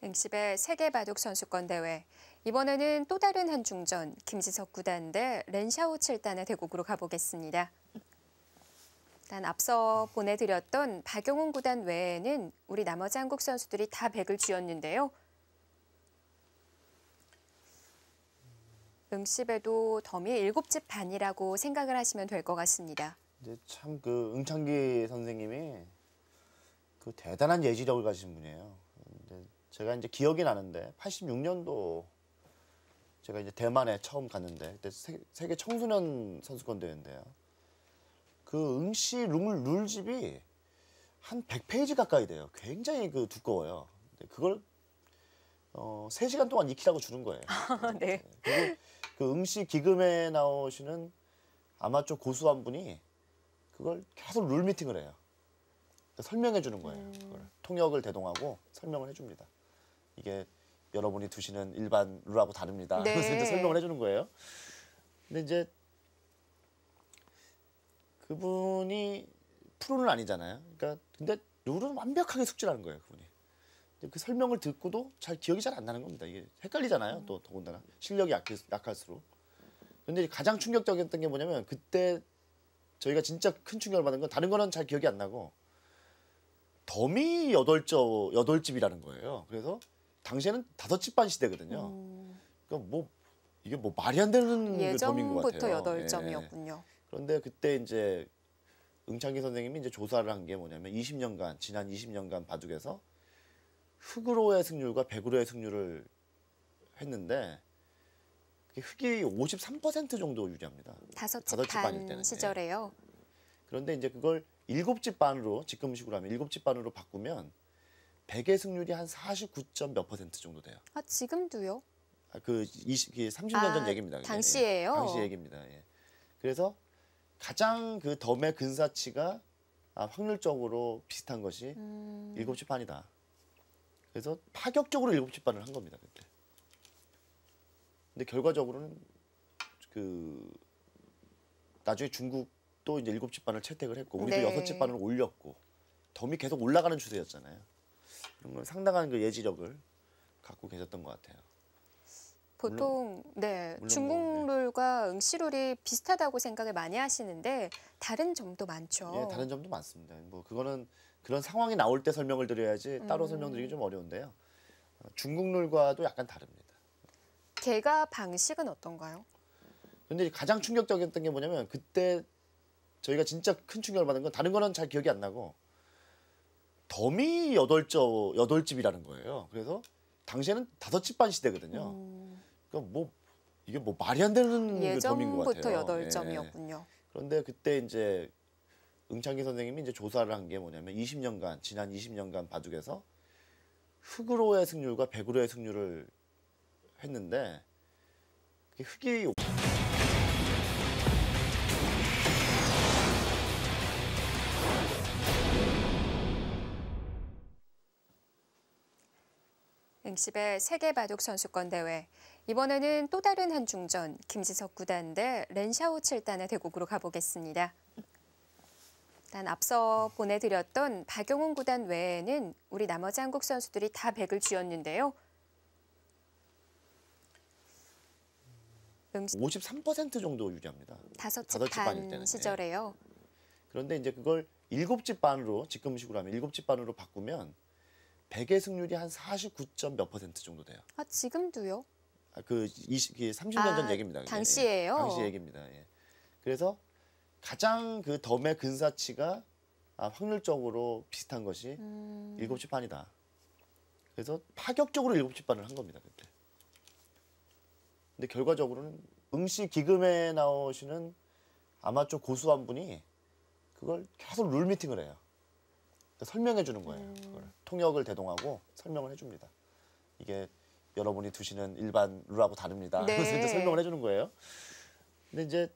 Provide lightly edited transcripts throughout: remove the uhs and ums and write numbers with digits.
응시배 세계바둑 선수권 대회. 이번에는 또 다른 한중전, 김지석 9단 대 렌샤오 7단의 대국으로 가보겠습니다. 일단 앞서 보내드렸던 박용훈 9단 외에는 우리 나머지 한국 선수들이 다 100을 쥐었는데요. 응시배도 덤이 7집 반이라고 생각을 하시면 될 것 같습니다. 이제 참 그 응창기 선생님이 그 대단한 예지력을 가진 분이에요. 제가 이제 기억이 나는데 86년도 제가 이제 대만에 처음 갔는데 그때 세계 청소년 선수권 대회인데요. 그 응시 룰집이 한 100페이지 가까이 돼요. 굉장히 그 두꺼워요. 그걸 3시간 동안 익히라고 주는 거예요. 네. 그리고 그 응시 기금에 나오시는 아마추어 고수 한 분이 그걸 계속 룰 미팅을 해요. 설명해 주는 거예요. 그걸. 통역을 대동하고 설명을 해줍니다. 이게 여러분이 두시는 일반 룰하고 다릅니다. 네. 그래서 이제 설명을 해주는 거예요. 근데 이제 그분이 프로는 아니잖아요. 그러니까 근데 룰은 완벽하게 숙지하는 거예요, 그분이. 그 설명을 듣고도 잘 기억이 잘 안 나는 겁니다. 이게 헷갈리잖아요. 또 더군다나 실력이 약할수록. 근데 가장 충격적이었던 게 뭐냐면 그때 저희가 진짜 큰 충격을 받은 건 다른 거는 잘 기억이 안 나고 덤이 8집이라는 거예요. 그래서 당시에는 5집 반 시대거든요. 그러니까 뭐 이게 뭐 말이 안 되는 그 덤인 것 같아요. 예전부터 8점이었군요. 그런데 그때 이제 응창기 선생님이 이제 조사를 한 게 뭐냐면 지난 20년간 바둑에서 흑으로의 승률과 백으로의 승률을 했는데 흑이 53% 정도 유리합니다. 5집 반 시절에요. 그런데 이제 그걸 7집 반으로 지금식으로 하면 7집 반으로 바꾸면 백의 승률이 한 49점 몇 퍼센트 정도 돼요. 아, 지금도요? 그 30년 전 얘기입니다. 당시에요? 당시 얘기입니다. 예. 그래서 가장 그 덤의 근사치가 확률적으로 비슷한 것이 7집 반이다. 그래서 파격적으로 7집 반을 한 겁니다. 그때. 근데 결과적으로는 그 나중에 중국도 이제 7집 반을 채택을 했고 우리도 네. 6집 반을 올렸고 덤이 계속 올라가는 추세였잖아요. 그런 건 상당한 그 예지력을 갖고 계셨던 것 같아요. 보통 물론 중국 룰과 응시 룰이 비슷하다고 생각을 많이 하시는데 다른 점도 많죠. 예, 다른 점도 많습니다. 뭐 그거는 그런 상황이 나올 때 설명을 드려야지 따로 설명드리기 좀 어려운데요. 중국 룰과도 약간 다릅니다. 개가 방식은 어떤가요? 근데 가장 충격적이었던 게 뭐냐면 그때 저희가 진짜 큰 충격을 받은 건 다른 거는 잘 기억이 안 나고 덤이 8집이라는 거예요. 그래서 당시에는 5집 반 시대거든요. 그러니까 뭐 이게 뭐 말이 안 되는 그 덤인 것 같아요. 예전부터 8점이었군요. 그런데 그때 이제 응창기 선생님이 이제 조사를 한 게 뭐냐면 지난 20년간 바둑에서 흑으로의 승률과 백으로의 승률을 했는데 흑이 응시배 세계바둑 선수권 대회. 이번에는 또 다른 한중전, 김지석 9단 대 렌샤오 7단의 대국으로 가보겠습니다. 일단 앞서 보내드렸던 박용훈 9단 외에는 우리 나머지 한국 선수들이 다 100을 쥐었는데요. 53% 정도 유리합니다. 5집 반 시절에요. 그런데 이제 그걸 7집 반으로 지금식으로 하면 7집 반으로 바꾸면 백의 승률이 한 49점 몇 퍼센트 정도 돼요. 아, 지금도요? 그 30년 전 얘기입니다. 당시에요? 예, 당시 얘기입니다. 예. 그래서 가장 그 덤의 근사치가 확률적으로 비슷한 것이 7집 반이다. 그래서 파격적으로 7집 반을 한 겁니다. 그때. 근데 결과적으로는 응시 기금에 나오시는 아마추어 고수 한 분이 그걸 계속 룰 미팅을 해요. 설명해 주는 거예요. 그걸. 통역을 대동하고 설명을 해줍니다. 이게 여러분이 두시는 일반 룰하고 다릅니다. 네. 그래서 이제 설명을 해주는 거예요. 근데 이제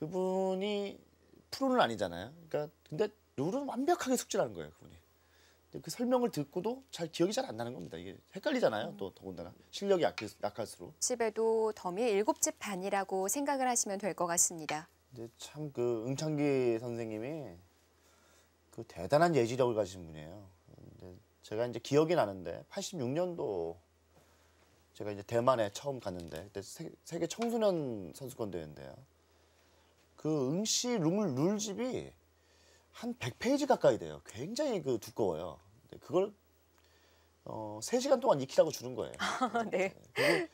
그분이 프로는 아니잖아요. 그러니까 근데 룰은 완벽하게 숙지하는 거예요, 그분이. 근데 그 설명을 듣고도 잘 기억이 잘 안 나는 겁니다. 이게 헷갈리잖아요. 또 더군다나 실력이 약할수록. 집에도 덤이 7집 반이라고 생각을 하시면 될 것 같습니다. 이제 참 그 응창기 선생님이 그 대단한 예지력을 가진 분이에요. 근데 제가 이제 기억이 나는데 86년도 제가 이제 대만에 처음 갔는데 그때 세계 청소년 선수권 대회인데요. 그 응시 룰집이 한 100페이지 가까이 돼요. 굉장히 그 두꺼워요. 근데 그걸 3시간 동안 익히라고 주는 거예요. 네. 그리고